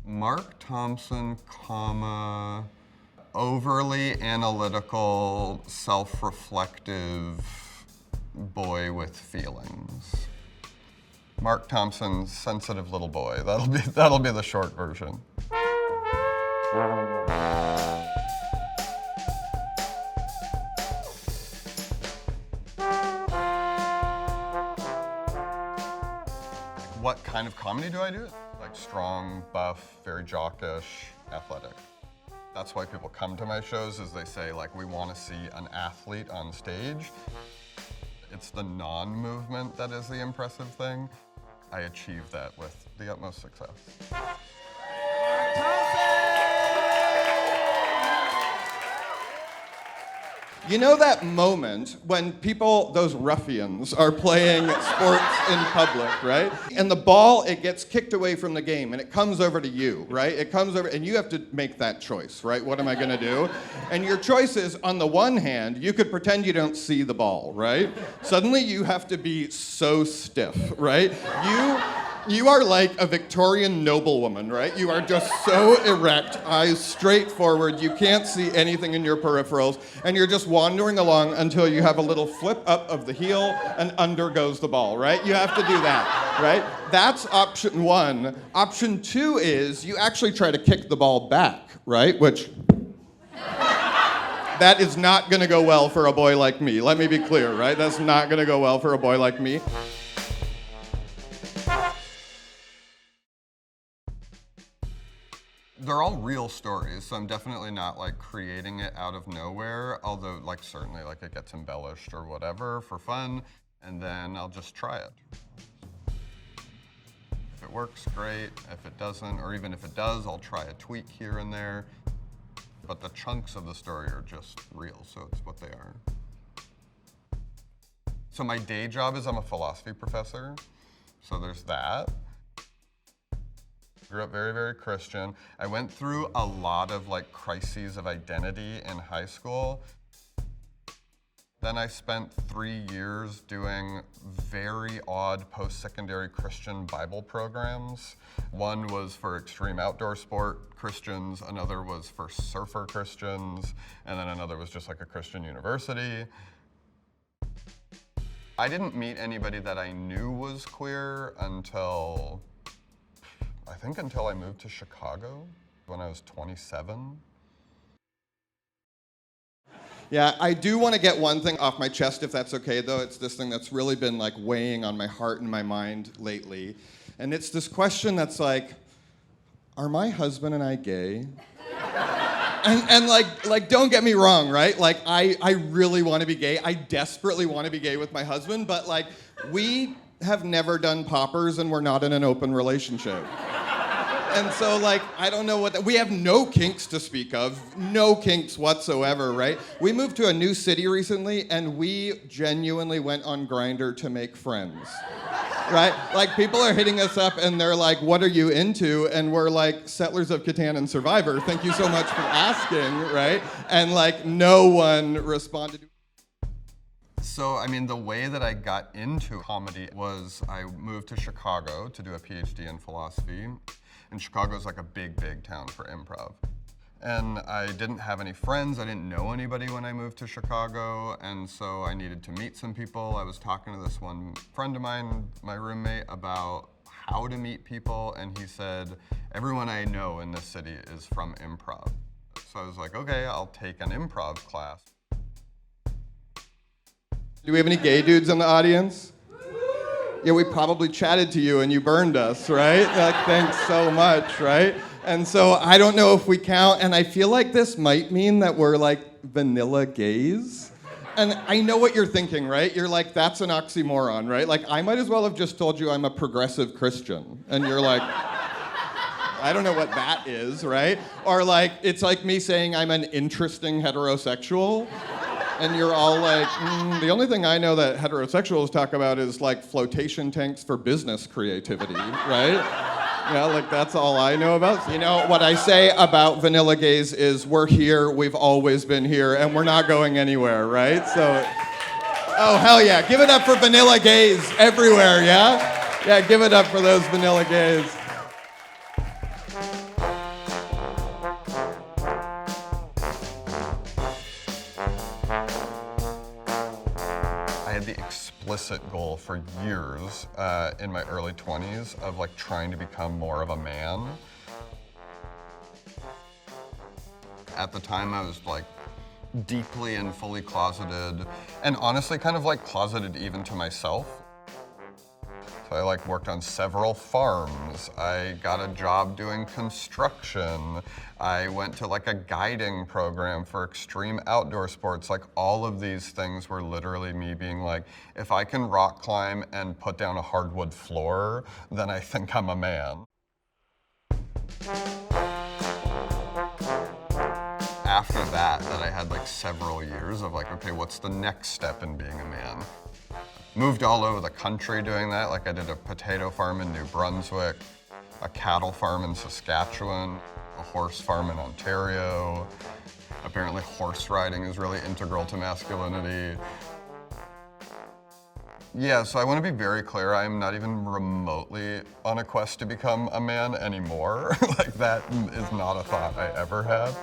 Mark Thomson, comma, overly analytical, self-reflective boy with feelings. Mark Thomson, sensitive little boy. That'll be the short version. What kind of comedy do I do? Like strong, buff, very jockish, athletic. That's why people come to my shows, is they say, like, we want to see an athlete on stage. It's the non-movement that is the impressive thing. I achieve that with the utmost success. You know that moment when people, those ruffians, are playing sports in public, right? And the ball, it gets kicked away from the game and it comes over to you, right? It comes over and you have to make that choice, right? What am I gonna do? And your choice is, on the one hand, you could pretend you don't see the ball, right? Suddenly you have to be so stiff, right? You are like a Victorian noblewoman, right? You are just so erect, eyes straight forward, you can't see anything in your peripherals, and you're just wandering along until you have a little flip up of the heel and under goes the ball, right? You have to do that, right? That's option one. Option two is you actually try to kick the ball back, right? Which, that is not gonna go well for a boy like me. Let me be clear, right? That's not gonna go well for a boy like me. They're all real stories, so I'm definitely not like creating it out of nowhere, although like certainly like it gets embellished or whatever for fun, and then I'll just try it. If it works, great. If it doesn't, or even if it does, I'll try a tweak here and there. But the chunks of the story are just real, so it's what they are. So my day job is I'm a philosophy professor, so there's that. Grew up very, very Christian. I went through a lot of like crises of identity in high school. Then I spent 3 years doing very odd post-secondary Christian Bible programs. One was for extreme outdoor sport Christians, another was for surfer Christians, and then another was just like a Christian university. I didn't meet anybody that I knew was queer until I moved to Chicago when I was 27. Yeah, I do want to get one thing off my chest, if that's okay, though. It's this thing that's really been like weighing on my heart and my mind lately. And it's this question that's like, are my husband and I gay? And like, don't get me wrong, right? Like, I really want to be gay. I desperately want to be gay with my husband, but like, we have never done poppers and we're not in an open relationship. And so, like, I don't know we have no kinks to speak of, no kinks whatsoever, right? We moved to a new city recently, and we genuinely went on Grindr to make friends, right? Like, people are hitting us up, and they're like, what are you into? And we're like, Settlers of Catan and Survivor. Thank you so much for asking, right? And, like, no one responded. So, I mean, the way that I got into comedy was I moved to Chicago to do a PhD in philosophy. And Chicago's like a big, big town for improv. And I didn't have any friends. I didn't know anybody when I moved to Chicago. And so I needed to meet some people. I was talking to this one friend of mine, my roommate, about how to meet people. And he said, everyone I know in this city is from improv. So I was like, okay, I'll take an improv class. Do we have any gay dudes in the audience? Yeah, we probably chatted to you and you burned us, right? Like, thanks so much, right? And so I don't know if we count, and I feel like this might mean that we're like vanilla gays. And I know what you're thinking, right? You're like, that's an oxymoron, right? Like, I might as well have just told you I'm a progressive Christian. And you're like, I don't know what that is, right? Or like, it's like me saying I'm an interesting heterosexual. And you're all like, the only thing I know that heterosexuals talk about is like flotation tanks for business creativity, right? Yeah, like that's all I know about. You know, what I say about vanilla gays is we're here, we've always been here, and we're not going anywhere, right? So, oh, hell yeah. Give it up for vanilla gays everywhere, yeah? Yeah, give it up for those vanilla gays. I had the explicit goal for years in my early 20s of like trying to become more of a man. At the time I was like deeply and fully closeted, and honestly kind of like closeted even to myself. So I like worked on several farms. I got a job doing construction. I went to like a guiding program for extreme outdoor sports. Like all of these things were literally me being like, if I can rock climb and put down a hardwood floor, then I think I'm a man. After that I had like several years of like, okay, what's the next step in being a man? Moved all over the country doing that. Like I did a potato farm in New Brunswick, a cattle farm in Saskatchewan, a horse farm in Ontario. Apparently horse riding is really integral to masculinity. Yeah, so I want to be very clear, I'm not even remotely on a quest to become a man anymore. Like that is not a thought I ever had.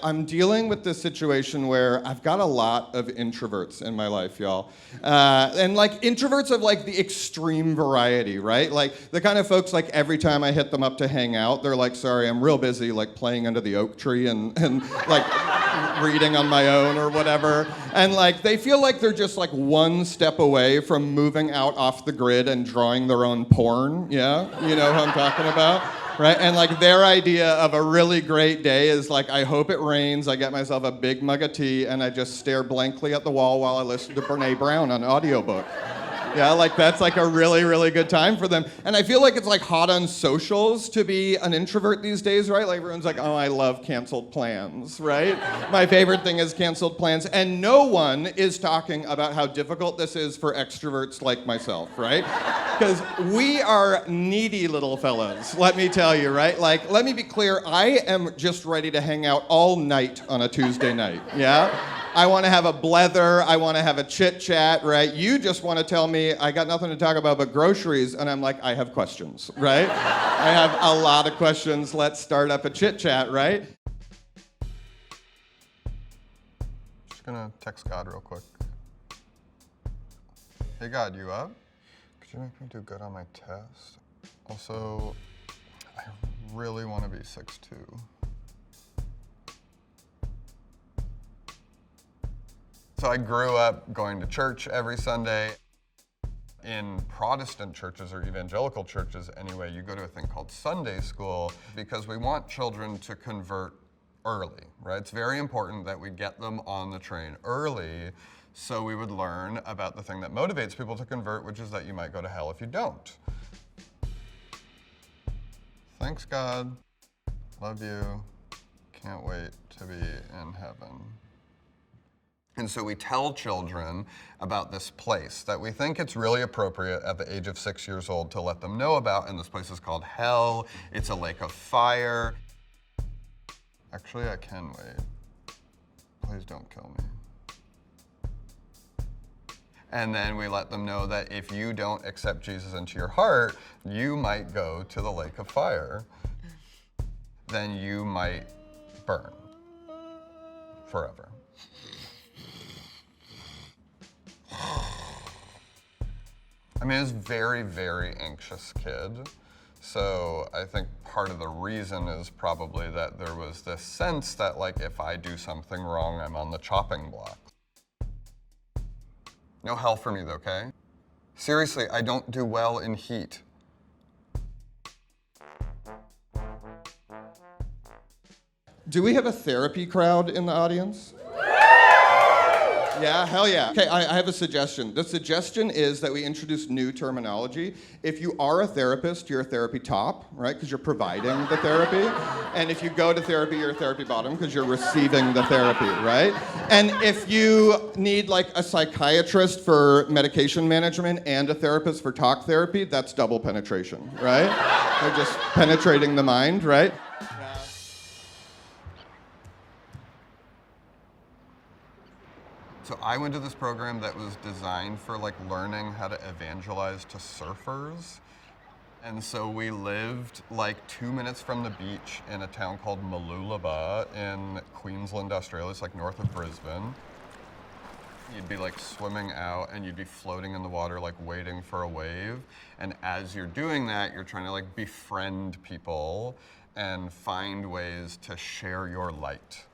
I'm dealing with this situation where I've got a lot of introverts in my life, y'all. And like introverts of like the extreme variety, right? Like the kind of folks like every time I hit them up to hang out, they're like, sorry, I'm real busy like playing under the oak tree and like reading on my own or whatever. And like they feel like they're just like one step away from moving out off the grid and drawing their own porn, yeah? You know who I'm talking about? Right? And like their idea of a really great day is like, I hope it rains, I get myself a big mug of tea, and I just stare blankly at the wall while I listen to Brene Brown on audiobook. Yeah, like that's like a really, really good time for them. And I feel like it's like hot on socials to be an introvert these days, right? Like everyone's like, oh, I love canceled plans, right? My favorite thing is canceled plans. And no one is talking about how difficult this is for extroverts like myself, right? Because we are needy little fellas, let me tell you, right? Like, let me be clear, I am just ready to hang out all night on a Tuesday night, yeah? I want to have a blether, I want to have a chit chat, right? You just want to tell me I got nothing to talk about but groceries, and I'm like, I have questions, right? I have a lot of questions, let's start up a chit chat, right? Just gonna text God real quick. Hey God, you up? Could you make me do good on my test? Also, I really want to be 6'2". So I grew up going to church every Sunday. In Protestant churches or evangelical churches anyway, you go to a thing called Sunday school because we want children to convert early, right? It's very important that we get them on the train early so we would learn about the thing that motivates people to convert, which is that you might go to hell if you don't. Thanks, God. Love you. Can't wait to be in heaven. And so we tell children about this place that we think it's really appropriate at the age of 6 years old to let them know about, and this place is called hell. It's a lake of fire. Actually, I can wait. Please don't kill me. And then we let them know that if you don't accept Jesus into your heart, you might go to the lake of fire. Then you might burn forever. I mean, I was a very, very anxious kid. So I think part of the reason is probably that there was this sense that like if I do something wrong, I'm on the chopping block. No hell for me though, okay? Seriously, I don't do well in heat. Do we have a therapy crowd in the audience? Yeah, hell yeah. Okay, I have a suggestion. The suggestion is that we introduce new terminology. If you are a therapist, you're a therapy top, right? Because you're providing the therapy. And if you go to therapy, you're a therapy bottom because you're receiving the therapy, right? And if you need like a psychiatrist for medication management and a therapist for talk therapy, that's double penetration, right? They're just penetrating the mind, right? So I went to this program that was designed for like learning how to evangelize to surfers. And so we lived like 2 minutes from the beach in a town called Mooloolaba in Queensland, Australia. It's like north of Brisbane. You'd be like swimming out and you'd be floating in the water like waiting for a wave. And as you're doing that, you're trying to like befriend people and find ways to share your light.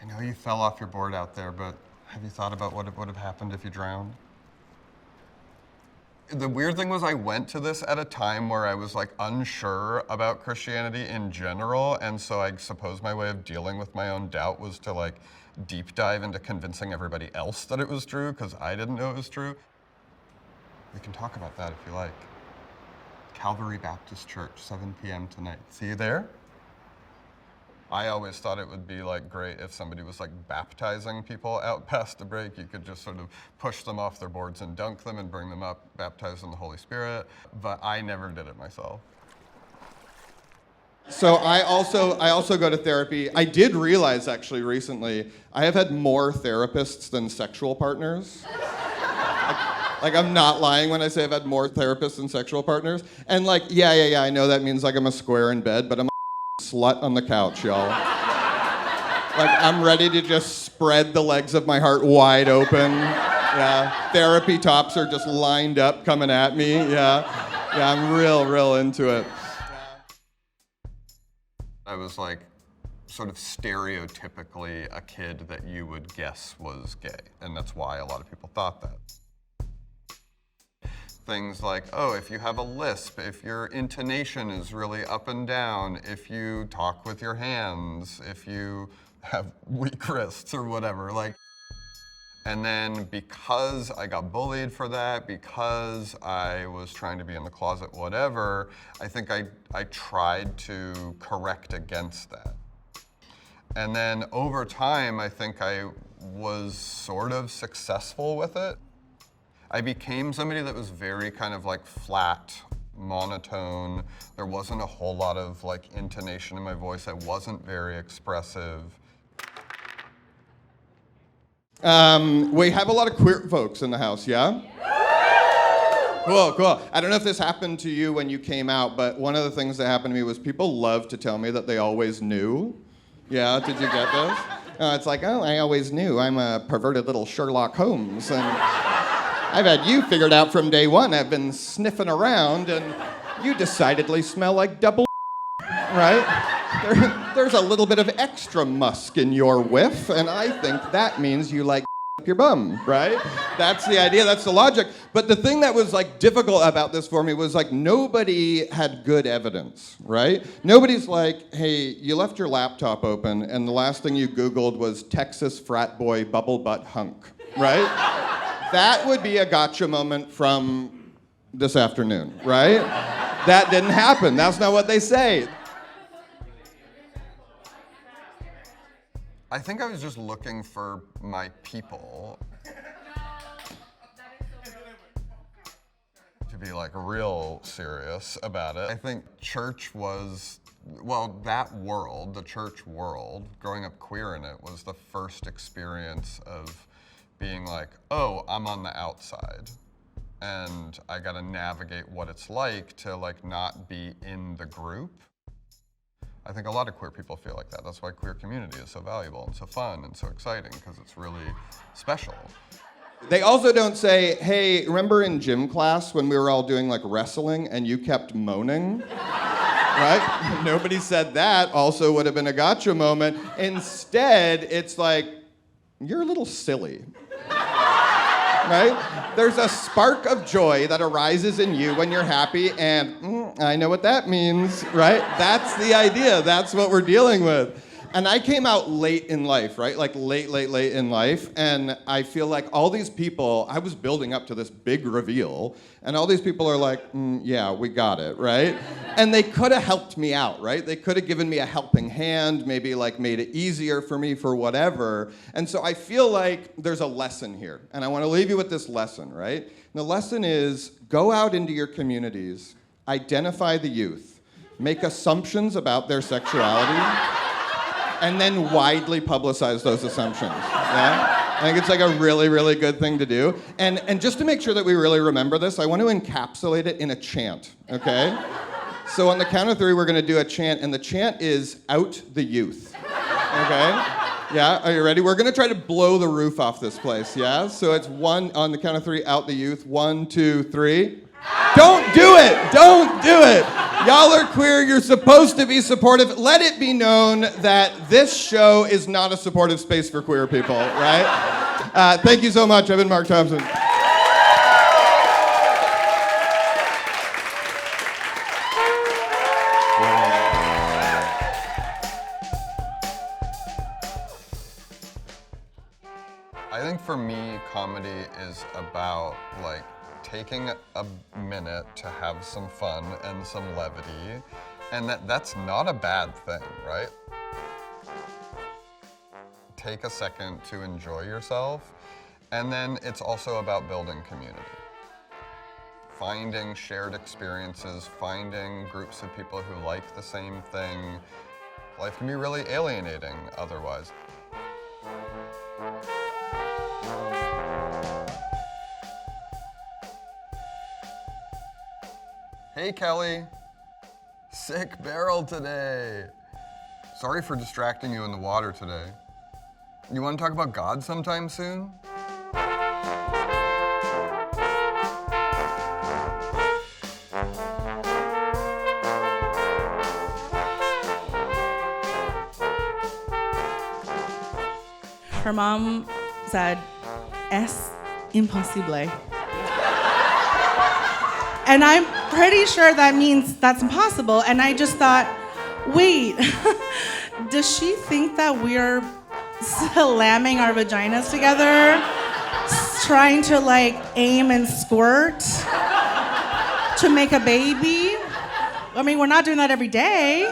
I know you fell off your board out there, but have you thought about what would have happened if you drowned? The weird thing was I went to this at a time where I was like unsure about Christianity in general, and so I suppose my way of dealing with my own doubt was to like deep dive into convincing everybody else that it was true, because I didn't know it was true. We can talk about that if you like. Calvary Baptist Church, 7 p.m. tonight. See you there? I always thought it would be like great if somebody was like baptizing people out past the break. You could just sort of push them off their boards and dunk them and bring them up baptized in the Holy Spirit. But I never did it myself. So I also go to therapy. I did realize actually recently, I have had more therapists than sexual partners. Like I'm not lying when I say I've had more therapists than sexual partners. And like, yeah, I know that means like I'm a square in bed, but I'm a slut on the couch, y'all. Like I'm ready to just spread the legs of my heart wide open. Yeah, therapy tops are just lined up coming at me. Yeah, I'm real into it. I was like sort of stereotypically a kid that you would guess was gay, and that's why a lot of people thought that. Things like, oh, if you have a lisp, if your intonation is really up and down, if you talk with your hands, if you have weak wrists or whatever, like. And then because I got bullied for that, because I was trying to be in the closet, whatever, I think I tried to correct against that. And then over time, I think I was sort of successful with it. I became somebody that was very kind of like flat, monotone. There wasn't a whole lot of like intonation in my voice. I wasn't very expressive. We have a lot of queer folks in the house, yeah? Cool. I don't know if this happened to you when you came out, but one of the things that happened to me was people love to tell me that they always knew. Yeah, did you get this? It's like, oh, I always knew. I'm a perverted little Sherlock Holmes, and I've had you figured out from day one. I've been sniffing around, and you decidedly smell like double right? There's a little bit of extra musk in your whiff, and I think that means you like up your bum, right? That's the idea, that's the logic. But the thing that was like difficult about this for me was like nobody had good evidence, right? Nobody's like, hey, you left your laptop open and the last thing you Googled was Texas frat boy bubble butt hunk, right? That would be a gotcha moment from this afternoon, right? That didn't happen, that's not what they say. I think I was just looking for my people to be like real serious about it. I think church was, well, that world, the church world, growing up queer in it was the first experience of being like, oh, I'm on the outside and I gotta navigate what it's like to like not be in the group. I think a lot of queer people feel like that. That's why queer community is so valuable and so fun and so exciting, because it's really special. They also don't say, hey, remember in gym class when we were all doing like wrestling and you kept moaning? Right? Nobody said that. Also would have been a gotcha moment. Instead, it's like, you're a little silly. Right? There's a spark of joy that arises in you when you're happy, and I know what that means, right? That's the idea. That's what we're dealing with. And I came out late in life, right? Like late in life, and I feel like all these people, I was building up to this big reveal, and all these people are like, yeah, we got it, right? And they could have helped me out, right? They could have given me a helping hand, maybe like made it easier for me for whatever. And so I feel like there's a lesson here, and I want to leave you with this lesson, right? And the lesson is go out into your communities, identify the youth, make assumptions about their sexuality, and then widely publicize those assumptions, yeah? I think it's like a really, really good thing to do. And just to make sure that we really remember this, I want to encapsulate it in a chant, okay? So on the count of 3, we're going to do a chant, and the chant is out the youth, okay? Yeah, are you ready? We're going to try to blow the roof off this place, yeah? So it's 1, on the count of 3, out the youth. 1, 2, 3. Don't do it! Don't do it! Y'all are queer, you're supposed to be supportive. Let it be known that this show is not a supportive space for queer people, right? Thank you so much. I've been Mark Thomson. I think for me, comedy is about like taking a minute to have some fun and some levity, and that's not a bad thing, right? Take a second to enjoy yourself, and then it's also about building community. Finding shared experiences, finding groups of people who like the same thing. Life can be really alienating otherwise. Hey, Kelly. Sick barrel today. Sorry for distracting you in the water today. You want to talk about God sometime soon? Her mom said, "Es imposible." And I'm pretty sure that means that's impossible. And I just thought, wait, does she think that we're slamming our vaginas together, trying to like aim and squirt to make a baby? I mean, we're not doing that every day.